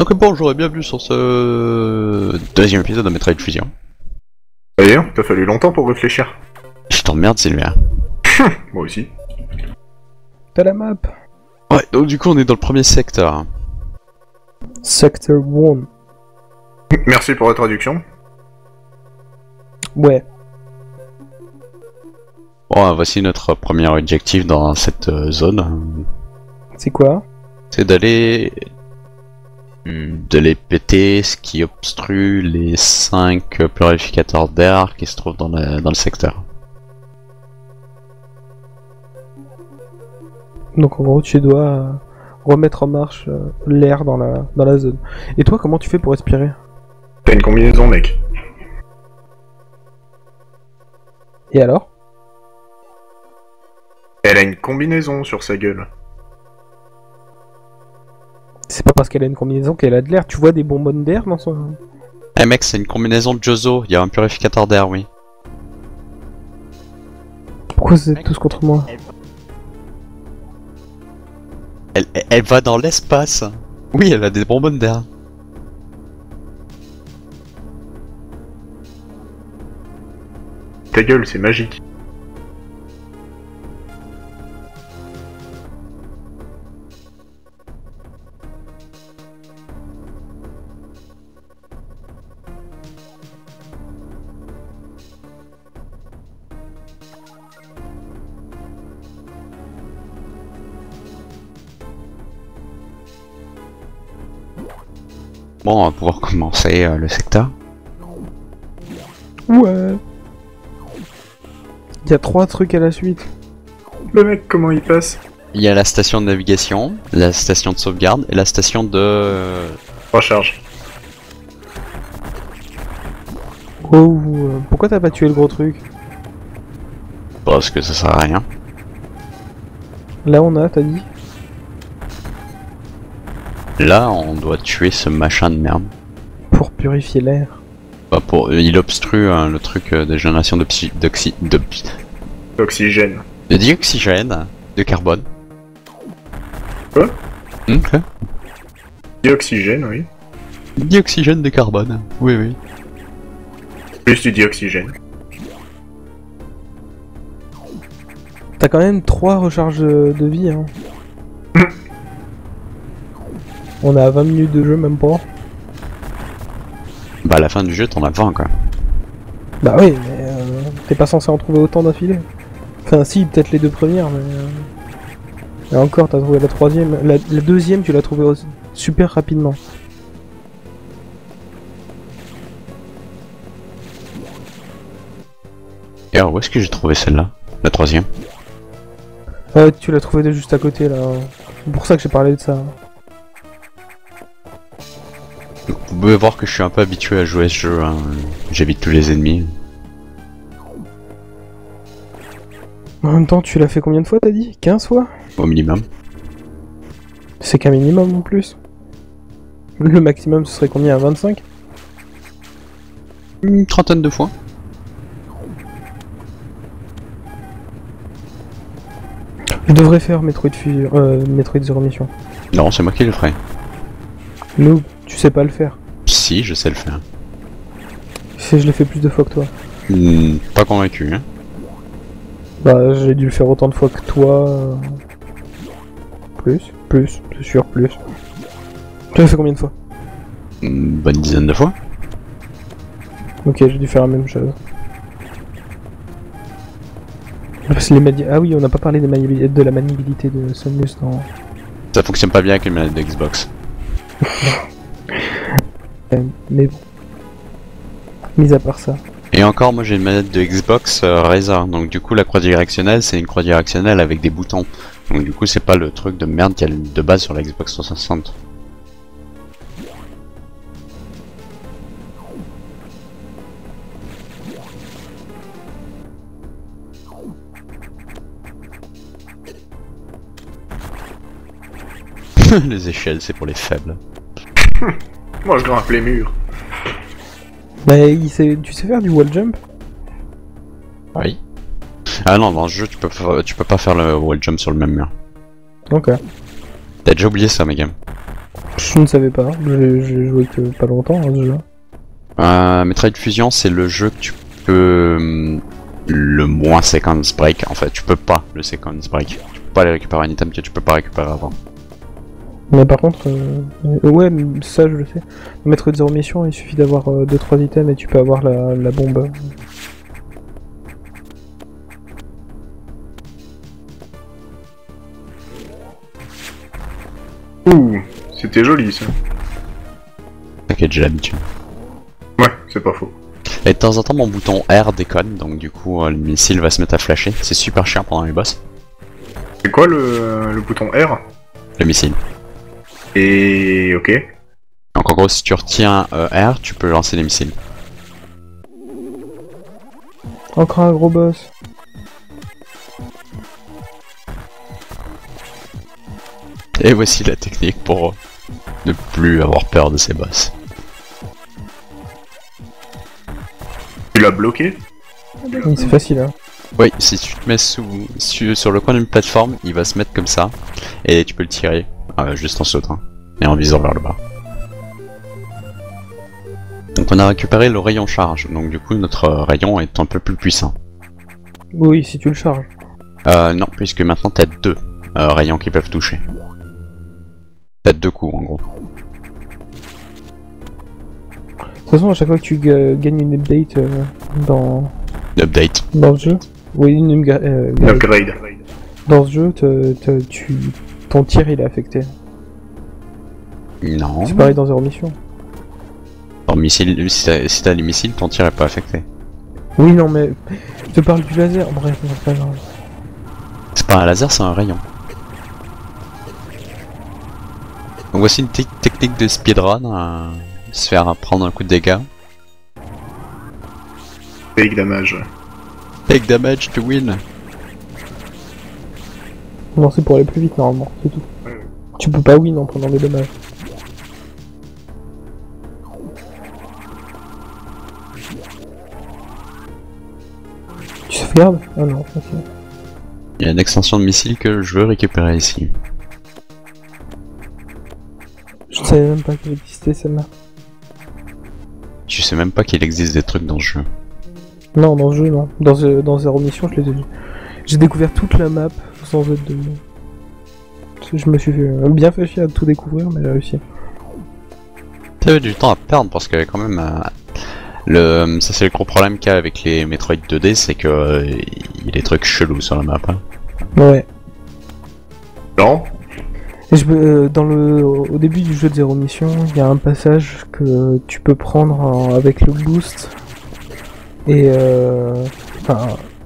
Donc bonjour et bienvenue sur ce deuxième épisode de Metroid Fusion. D'ailleurs, t'as fallu longtemps pour réfléchir. Je t'emmerde Sylvain. Moi aussi. T'as la map. Ouais, donc du coup on est dans le premier secteur. Sector 1. Merci pour la traduction. Ouais. Bon, voici notre premier objectif dans cette zone. C'est quoi? C'est d'aller péter ce qui obstrue les 5 purificateurs d'air qui se trouvent dans le secteur. Donc en gros tu dois remettre en marche l'air dans la zone. Et toi comment tu fais pour respirer? T'as une combinaison, mec. Et alors? Elle a une combinaison sur sa gueule. C'est pas parce qu'elle a une combinaison qu'elle a de l'air. Tu vois des bonbonnes d'air dans son... Eh mec, c'est une combinaison de Jozo, il y a un purificateur d'air, oui. Pourquoi vous êtes tous contre moi? Elle va dans l'espace. Oui, elle a des bonbonnes d'air. Ta gueule, c'est magique. Bon, on va pouvoir commencer le secteur. Ouais. Il y a 3 trucs à la suite. Le mec, comment il passe? Il y a la station de navigation, la station de sauvegarde et la station de... Recharge. Oh, pourquoi t'as pas tué le gros truc? Parce que ça sert à rien. Là on a, t'as dit? Là, on doit tuer ce machin de merde. Pour purifier l'air. Bah il obstrue le truc de génération de Oxygène. dioxygène, de carbone. Quoi? Quoi? Dioxygène, oui. Dioxygène de carbone, oui oui. Plus du dioxygène. T'as quand même 3 recharges de vie, hein. On a 20 minutes de jeu, même pas. Bah à la fin du jeu, t'en as 20 quoi. Bah oui, mais t'es pas censé en trouver autant d'affilée. Enfin si, peut-être les 2 premières, mais... Et encore, t'as trouvé la 3ème. La 2ème, tu l'as trouvée aussi super rapidement. Et alors où est-ce que j'ai trouvé celle-là? La 3ème? Ouais, tu l'as trouvée de juste à côté, là. C'est pour ça que j'ai parlé de ça. Vous pouvez voir que je suis un peu habitué à jouer à ce jeu, hein. J'évite tous les ennemis. En même temps, tu l'as fait combien de fois, t'as dit? 15 fois? Au minimum. C'est qu'un minimum en plus. Le maximum, ce serait combien? 25? Une trentaine de fois. Je devrais faire Metroid Zero Mission. Non, c'est moi qui le ferai. Nous, tu sais pas le faire. Si, je sais le faire. Je l'ai fait plus de fois que toi. Pas convaincu, hein. Bah, j'ai dû le faire autant de fois que toi. Plus, c'est sûr, plus. Tu l'as fait combien de fois? Une bonne dizaine de fois. Ok, j'ai dû faire la même chose. Parce que ah oui, on n'a pas parlé de la maniabilité de Samus dans... Ça fonctionne pas bien avec une manette de Xbox. Mais bon. Mis à part ça. Et encore, moi j'ai une manette de Xbox Razer, donc du coup la croix directionnelle c'est une croix directionnelle avec des boutons. Donc du coup c'est pas le truc de merde qu'il y a de base sur la Xbox 360. Les échelles c'est pour les faibles. Moi, je grimpe les murs. Bah, tu sais faire du wall jump? Oui. Ah non, dans ce jeu, tu peux pas faire le wall jump sur le même mur. Ok. T'as déjà oublié ça, Megan. Je ne savais pas, j'ai joué que pas longtemps à ce jeu. Metroid Fusion, c'est le jeu que tu peux le moins sequence break. En fait, tu peux pas le sequence break. Tu peux pas aller récupérer un item que tu peux pas récupérer avant. Mais par contre, ouais, ça je le sais. Mettre Zero Mission, il suffit d'avoir 2-3 items et tu peux avoir la bombe. Ouh, c'était joli ça. T'inquiète, j'ai l'habitude. Ouais, c'est pas faux. Et de temps en temps, mon bouton R déconne, donc du coup, le missile va se mettre à flasher. C'est super chiant pendant les boss. C'est quoi le bouton R? Le missile. Et ok. Donc en gros, si tu retiens R, tu peux lancer les missiles. Encore un gros boss. Et voici la technique pour ne plus avoir peur de ces boss. Tu l'as bloqué? C'est facile, hein. Oui, si tu te mets sur le coin d'une plateforme, il va se mettre comme ça, et tu peux le tirer, juste en sautant, et en visant vers le bas. Donc on a récupéré le rayon charge, donc du coup notre rayon est un peu plus puissant. Oui, si tu le charges. Non, puisque maintenant t'as deux rayons qui peuvent toucher. T'as deux coups en gros. De toute façon, à chaque fois que tu gagnes une update dans Update. le jeu, oui, une Upgrade. dans ce jeu, ton tir il est affecté. Non. C'est pareil dans Zero Mission. Ton missile, si t'as les missiles, ton tir est pas affecté. Oui, non, mais je te parle du laser. Bref, c'est pas grave. C'est pas un laser, c'est un rayon. Donc voici une technique de speedrun, se faire prendre un coup de dégâts. Take damage. Take damage to win. Non, c'est pour aller plus vite normalement, c'est tout. Tu peux pas win en prenant des dommages. Tu sauvegardes? Ah non, ok. Il y a une extension de missile que je veux récupérer ici. Je ne savais même pas qu'elle existait celle-là. Tu sais même pas qu'il existe des trucs dans ce jeu. Non, dans le jeu, non. Dans Zero Mission, je les ai vus. J'ai découvert toute la map sans être de... Je me suis bien fait chier à tout découvrir, mais j'ai réussi. T'avais du temps à perdre parce que quand même... ça c'est le gros problème qu'il y a avec les Metroid 2D, c'est que il y a des trucs chelous sur la map. Hein. Ouais. Non? Et au début du jeu de Zero Mission, il y a un passage que tu peux prendre avec le boost. Et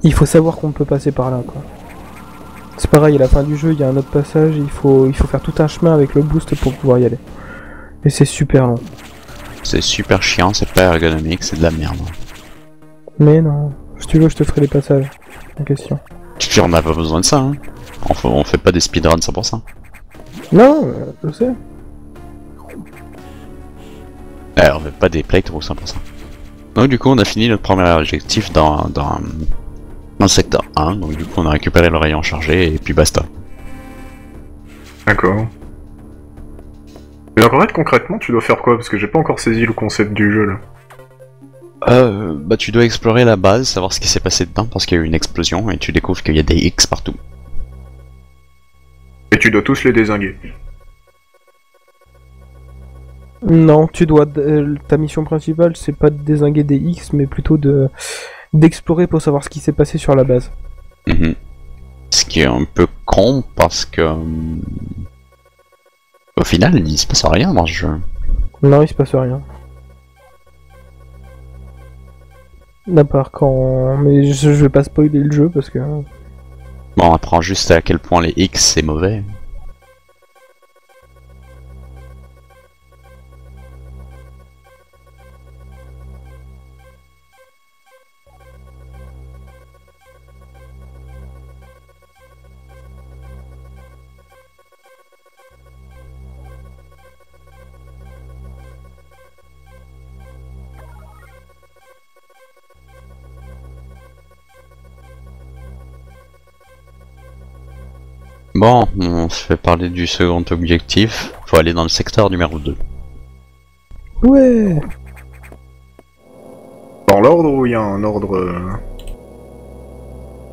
il faut savoir qu'on peut passer par là, quoi. C'est pareil, à la fin du jeu, il y a un autre passage, il faut faire tout un chemin avec le boost pour pouvoir y aller. Et c'est super long. C'est super chiant, c'est pas ergonomique, c'est de la merde. Mais non, si tu veux, je te ferai les passages en question. On n'a pas besoin de ça, hein. On fait pas des speedruns 100%. Non, je sais. On fait pas des playthroughs 100%. Donc du coup on a fini notre premier objectif dans le secteur 1, donc du coup on a récupéré le rayon chargé et puis basta. D'accord. Mais en fait, concrètement, tu dois faire quoi? Parce que j'ai pas encore saisi le concept du jeu là. Bah tu dois explorer la base, savoir ce qui s'est passé dedans parce qu'il y a eu une explosion et tu découvres qu'il y a des X partout. Et tu dois tous les dézinguer. Non, ta mission principale, c'est pas de dézinguer des X, mais plutôt d'explorer pour savoir ce qui s'est passé sur la base. Ce qui est un peu con parce que... au final, il se passe rien dans ce jeu. Non, il se passe rien. À part quand... Mais je vais pas spoiler le jeu parce que... Bon, on apprend juste à quel point les X c'est mauvais. Bon, on se fait parler du second objectif. faut aller dans le secteur numéro 2. Ouais. Dans l'ordre ou il y a un ordre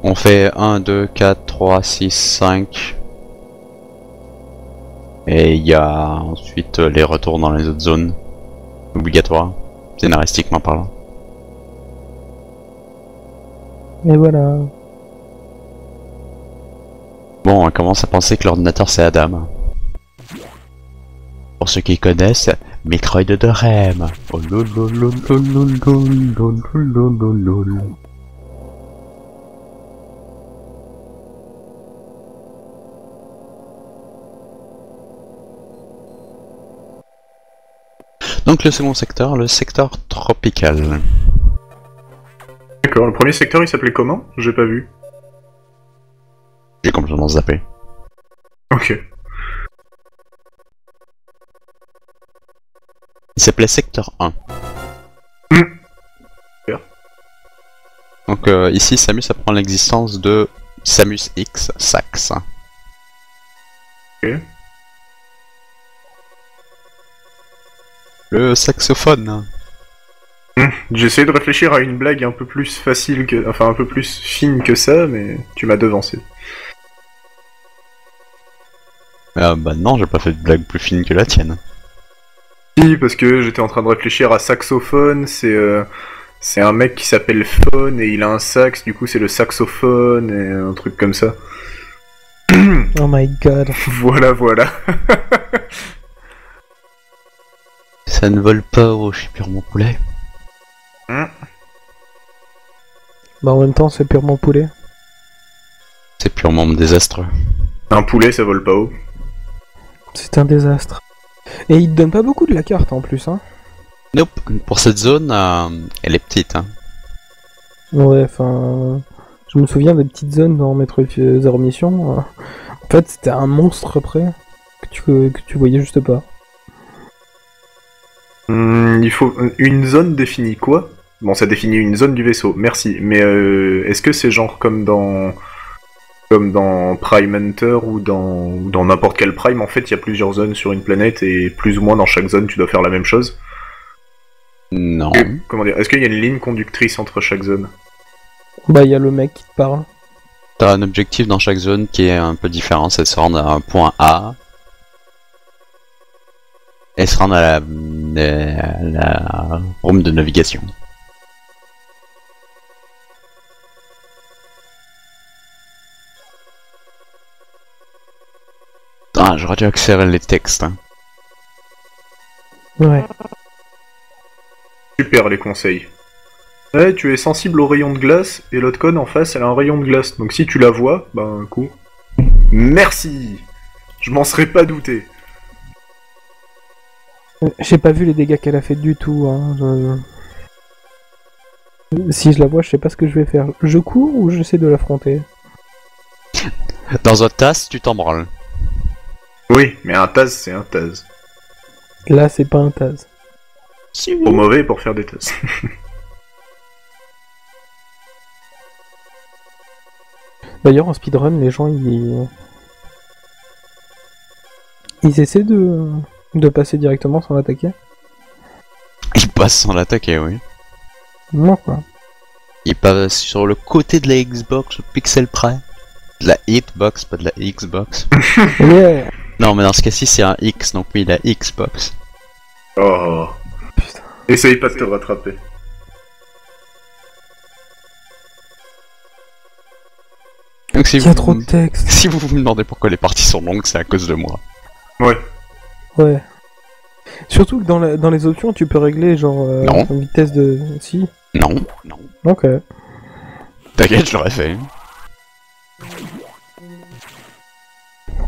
On fait 1, 2, 4, 3, 6, 5. Et il y a ensuite les retours dans les autres zones. Obligatoires, scénaristiquement parlant. Et voilà. Bon, on commence à penser que l'ordinateur c'est Adam. Pour ceux qui connaissent, Metroid de REM. Oh lolololololololololololol. Donc le second secteur, le secteur tropical. D'accord, le premier secteur il s'appelait comment? J'ai pas vu. J'ai complètement zappé. Ok. Il s'appelait secteur 1. Super. Donc ici Samus apprend l'existence de Samus X Sax. Ok. Le saxophone. J'essaie de réfléchir à une blague un peu plus facile que... Enfin, un peu plus fine que ça, mais tu m'as devancé. Bah non, j'ai pas fait de blague plus fine que la tienne. Si, parce que j'étais en train de réfléchir à saxophone, c'est un mec qui s'appelle Phone et il a un sax, du coup c'est le saxophone et un truc comme ça. Oh my god. Voilà, voilà. Ça ne vole pas au chez purement poulet. Bah en même temps c'est purement poulet. C'est purement désastreux. Un poulet ça vole pas haut. C'est un désastre. Et il te donne pas beaucoup de la carte en plus, hein. Nope, pour cette zone, elle est petite. Hein. Ouais, enfin... Je me souviens des petites zones dans Metroid Zero Mission. En fait, c'était un monstre près que tu voyais juste pas. Il faut... Une zone définit quoi? Bon, ça définit une zone du vaisseau, merci. Mais est-ce que c'est genre comme dans Prime Hunter ou dans n'importe quel Prime, en fait, il y a plusieurs zones sur une planète et plus ou moins dans chaque zone, tu dois faire la même chose? Non. Comment dire? Est-ce qu'il y a une ligne conductrice entre chaque zone? Bah, il y a le mec qui te parle. T'as un objectif dans chaque zone qui est un peu différent, c'est de se rendre à un point A. Et se rendre à la room de navigation. Ah, j'aurais dû accélérer les textes. Hein. Ouais. Super les conseils. Ouais, tu es sensible au rayon de glace, et l'autre conne en face, elle a un rayon de glace. Donc si tu la vois, ben cours. Merci. Je m'en serais pas douté. J'ai pas vu les dégâts qu'elle a fait du tout, hein. Si je la vois, je sais pas ce que je vais faire. Je cours ou j'essaie de l'affronter? Dans un tas, tu t'en branles. Oui, mais un Taz, c'est un Taz. Là, c'est pas un Taz. Trop mauvais pour faire des Taz. D'ailleurs, en speedrun, les gens, ils essaient de passer directement sans l'attaquer. Il passe sans l'attaquer, oui. Non, quoi. Il passe sur le côté de la Xbox, au pixel près. De la Hitbox, pas de la Xbox. Yeah. Non, mais dans ce cas-ci, c'est un X, donc oui, la Xbox. Oh. Putain. Essaye pas de te rattraper. Donc si Il y a trop de texte. Si vous vous demandez pourquoi les parties sont longues, c'est à cause de moi. Ouais. Ouais. Surtout que dans les options, tu peux régler genre Non. vitesse de... Si. Non, non. Ok. T'inquiète, je l'aurais fait.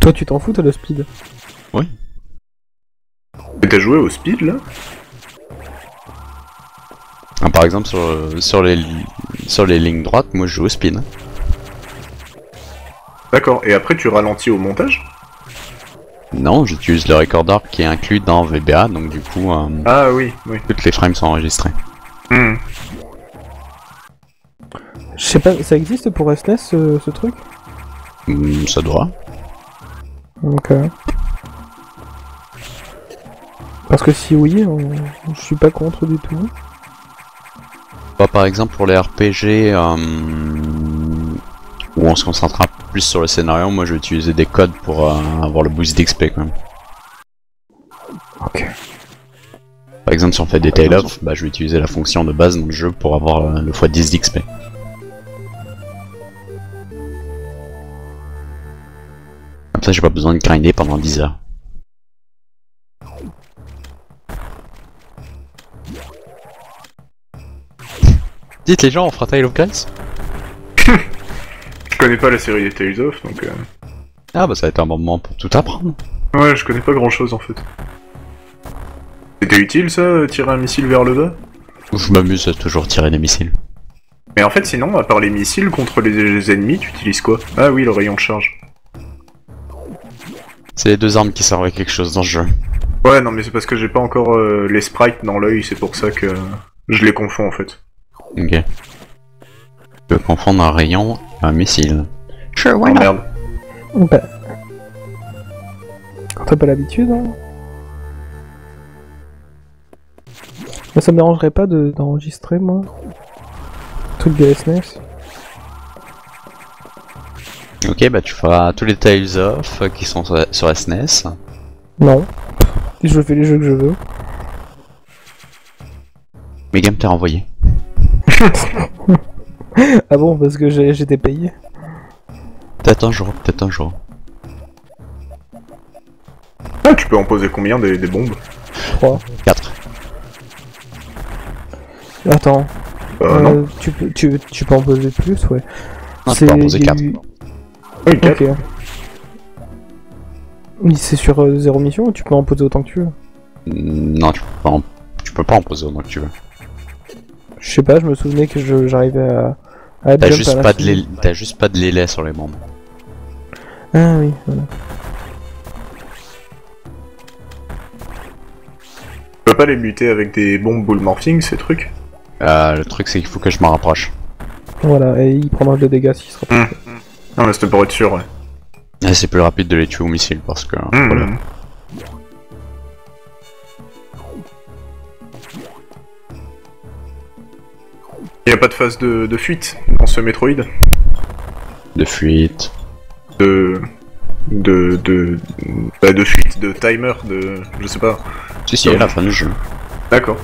Toi, tu t'en fous, t'as le speed. Oui. Mais t'as joué au speed là? Ah, par exemple, sur les lignes droites, moi je joue au spin. D'accord, et après tu ralentis au montage? Non, j'utilise le recorder qui est inclus dans VBA, donc du coup, Ah oui, oui. toutes les frames sont enregistrées. Hmm. Je sais pas, ça existe pour SNES ce truc? Ça doit. Ok. Parce que si oui, je suis pas contre du tout. Bah, par exemple pour les RPG où on se concentrera plus sur le scénario, moi je vais utiliser des codes pour avoir le boost d'XP quand même. Ok. Par exemple si on fait des Tale of, bah, je vais utiliser la fonction de base dans le jeu pour avoir le x10 d'XP. Comme ça j'ai pas besoin de grinder pendant 10 heures. Dites les gens, on fera Tale of Grace? Je connais pas la série des Tales of, donc... Ah bah ça va être un bon moment pour tout apprendre. Ouais, je connais pas grand chose en fait. C'était utile ça, tirer un missile vers le bas? Je m'amuse à toujours tirer des missiles. Mais en fait sinon, à part les missiles contre les ennemis, tu utilises quoi? Ah oui, le rayon de charge. C'est les deux armes qui servent à quelque chose dans le jeu. Ouais, non mais c'est parce que j'ai pas encore les sprites dans l'œil, c'est pour ça que je les confonds en fait. Ok. Tu peux confondre un rayon et un missile. Sure, why Oh not? merde. Bah... Quand t'as pas l'habitude, hein. Bah, ça me dérangerait pas d'enregistrer, moi. Truc de SNES. Ok, bah tu feras tous les Tales of qui sont sur SNES. Non. Je fais les jeux que je veux. Megame t'a renvoyé. Ah bon, parce que j'étais payé. Peut-être un jour, peut-être un jour. Ah, tu peux en poser combien des bombes? 3. 4. Attends. Non. Tu peux en poser plus, ouais. Non, tu peux en poser il y a 4. eu- Oui, 4. Ok. Mais c'est sur 0 mission ou tu peux en poser autant que tu veux? Non, tu peux pas en poser autant que tu veux. Je sais pas, je me souvenais que j'arrivais à T'as jump juste, à la pas fin. t'as juste pas de lélait sur les bombes. Ah oui, voilà. Tu peux pas les buter avec des bombes bull morphing ces trucs? Le truc c'est qu'il faut que je m'en rapproche. Voilà, et il prendra de dégâts s'il sera pas. Non mais c'était pour être sûr, ouais. Et c'est plus rapide de les tuer au missile parce que... Mmh, voilà. mmh. Y a pas de phase de fuite dans ce Metroid? De fuite. De fuite, de timer, de... je sais pas. Si, à la fin du jeu. D'accord.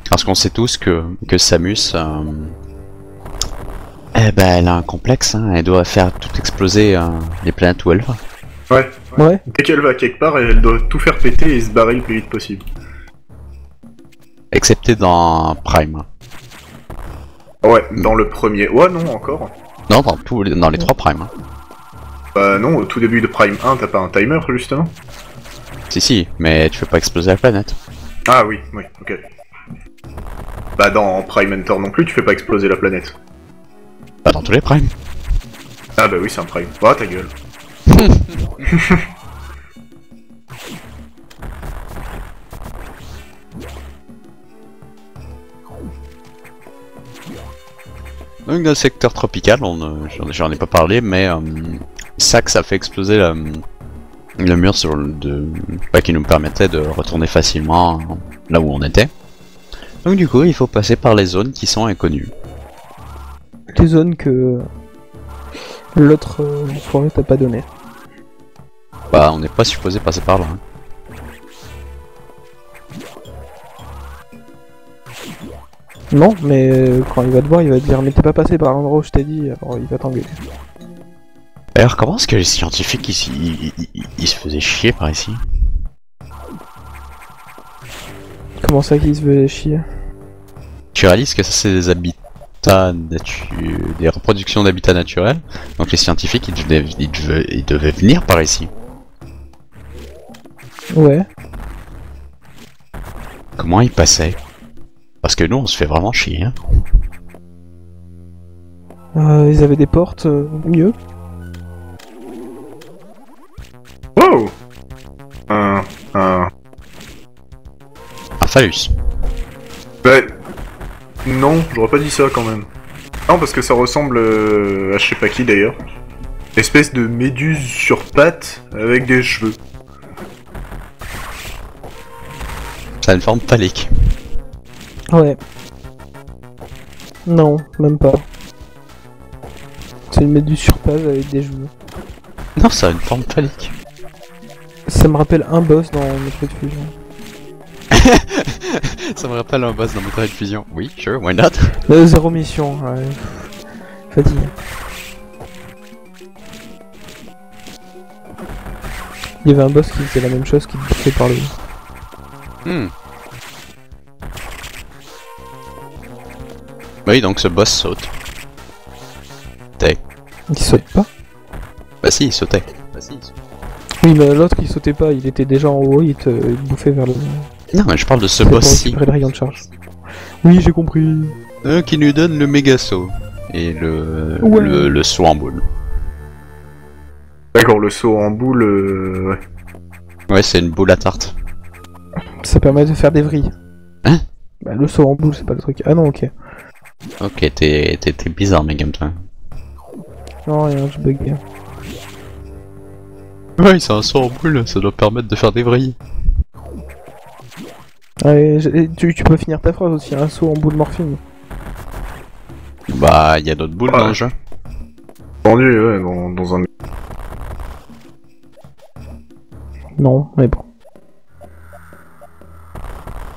Parce qu'on sait tous que Samus... eh ben, elle a un complexe, hein. Elle doit faire tout exploser les planètes où elle va. Ouais. Ouais. Dès qu'elle va quelque part, elle doit tout faire péter et se barrer le plus vite possible. Excepté dans Prime. Ouais, dans le premier. Ouais, non, encore. Non, dans les 3 Prime. Hein. Bah non, au tout début de Prime 1, t'as pas un timer, justement? Si, mais tu fais pas exploser la planète. Ah oui, ok. Bah dans Prime Enter non plus, tu fais pas exploser la planète. Pas dans tous les Prime. Ah bah oui, c'est un Prime. Oh, ta gueule. Donc dans le secteur tropical, j'en ai pas parlé, mais ça fait exploser le mur qui nous permettait de retourner facilement là où on était. Donc du coup, il faut passer par les zones qui sont inconnues. Les zones que l'autre forêt t'a pas donné. Bah, on n'est pas supposé passer par là. Hein. Non, mais quand il va te voir, il va te dire mais t'es pas passé par l'endroit où je t'ai dit, alors il va t'engueuler. Alors comment est-ce que les scientifiques ici, ils se faisaient chier par ici? Comment ça qu'il se veut chier? Tu réalises que ça c'est des habitats des reproductions d'habitats naturels, donc les scientifiques ils devaient venir par ici. Ouais. Comment ils passaient? Parce que nous on se fait vraiment chier. Hein. Ils avaient des portes mieux. Wow. Un phallus. Bah... Non, j'aurais pas dit ça quand même. Non, parce que ça ressemble à je sais pas qui d'ailleurs. Espèce de méduse sur pattes avec des cheveux. Ça a une forme phallique. Ouais. Non, même pas. C'est une méduse sur page avec des joues. Non, ça a une forme phallique. Ça me rappelle un boss dans Metroid Fusion. Ça me rappelle un boss dans Metroid Fusion. Oui, sure, why not? Zéro mission, ouais. Fatigue. Il y avait un boss qui faisait la même chose, qui te bouffait par le haut. Oui, donc ce boss saute. Il saute pas? Bah si, il sautait. Oui, mais l'autre il sautait pas, il était déjà en haut, il te bouffait vers le... Non, mais je parle de ce C'était pour boss-ci. récupérer le rayon de charge. Oui, j'ai compris. Qui nous donne le méga saut. Et le, Ouais. le saut en boule. D'accord, le saut en boule, ouais. Ouais, c'est une boule à tarte. Ça permet de faire des vrilles. Hein? Bah le saut en boule, c'est pas le truc. Ah non, ok. Ok, t'es bizarre, Megam, toi. Non, rien, je bug. Ouais, c'est un saut en boule, ça doit permettre de faire des vrilles. Ouais, tu peux finir ta phrase aussi, un saut en boule morphine. Bah, y a d'autres boules dans le jeu. Tendu, ouais, dans un... Non, mais bon.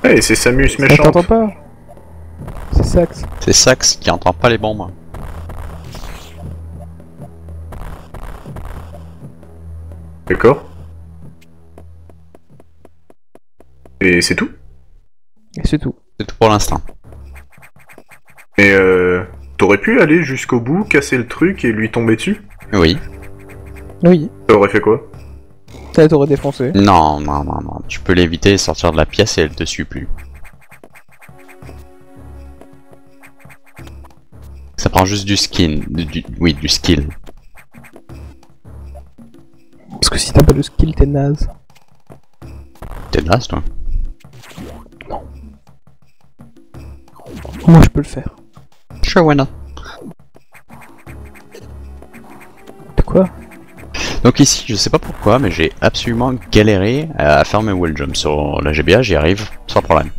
Hey, c'est Samus On méchante. t'entend pas? C'est Sax. C'est Sax qui entend pas les bombes. D'accord. Et c'est tout? Et c'est tout. C'est tout pour l'instant. Mais t'aurais pu aller jusqu'au bout, casser le truc et lui tomber dessus? Oui. Oui, T'aurais fait quoi? ça t'aurait défoncé. Non. Tu peux l'éviter et sortir de la pièce et elle te suit plus. Ça prend juste du skin. Oui, du skill. Parce que si t'as pas le skill, t'es naze. T'es naze, toi. Moi je peux le faire. Sure, why not? De quoi? Donc ici, je sais pas pourquoi, mais j'ai absolument galéré à faire mes wall jumps. Sur la GBA, j'y arrive sans problème.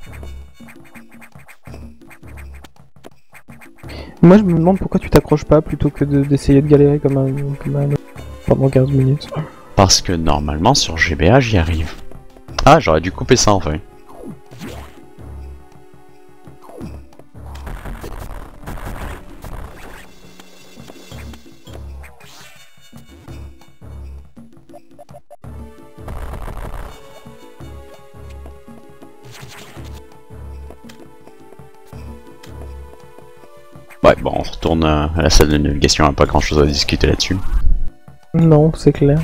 Moi je me demande pourquoi tu t'accroches pas plutôt que d'essayer de galérer comme un pendant 15 minutes. Parce que normalement, sur GBA, j'y arrive. Ah, j'aurais dû couper ça en fait. Ouais, bon, on retourne à la salle de navigation, on a pas grand chose à discuter là-dessus. Non, c'est clair.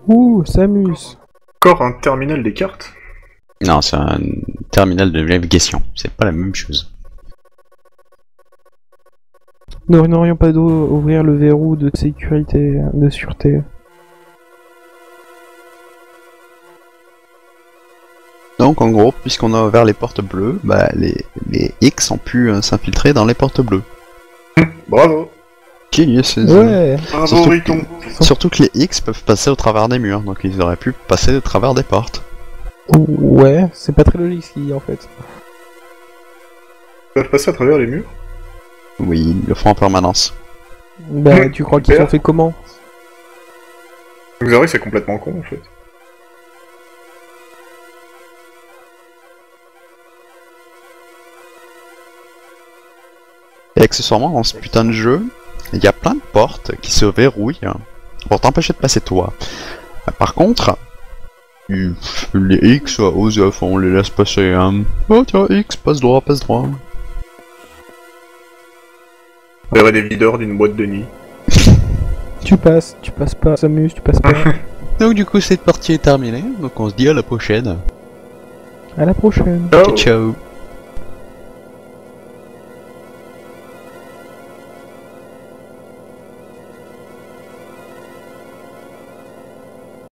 Ouh, Samus. Encore un terminal des cartes? Non, c'est un terminal de navigation, c'est pas la même chose. Nous n'aurions pas dû ouvrir le verrou de sécurité, de sûreté. Donc en gros, puisqu'on a ouvert les portes bleues, bah les X ont pu s'infiltrer dans les portes bleues. Bravo! Genius. Ouais. Bravo, Surtout- Riton! Surtout que les X peuvent passer au travers des murs, donc ils auraient pu passer au travers des portes. Ouais, c'est pas très logique ce qu'il dit en fait. Ils peuvent passer à travers les murs? Oui, ils le font en permanence. Bah, tu crois qu'ils super. ont fait comment? Vous verrez, c'est complètement con en fait. Et accessoirement, dans ce putain de jeu, il y a plein de portes qui se verrouillent pour t'empêcher de passer toi. Par contre, les X, aux œufs, on les laisse passer. Oh tiens, X, passe droit, passe droit. Vous verrez des videurs d'une boîte de nuit. Tu passes pas, Samus, tu passes pas. Donc du coup, cette partie est terminée, donc on se dit à la prochaine. À la prochaine. Ciao! Ciao.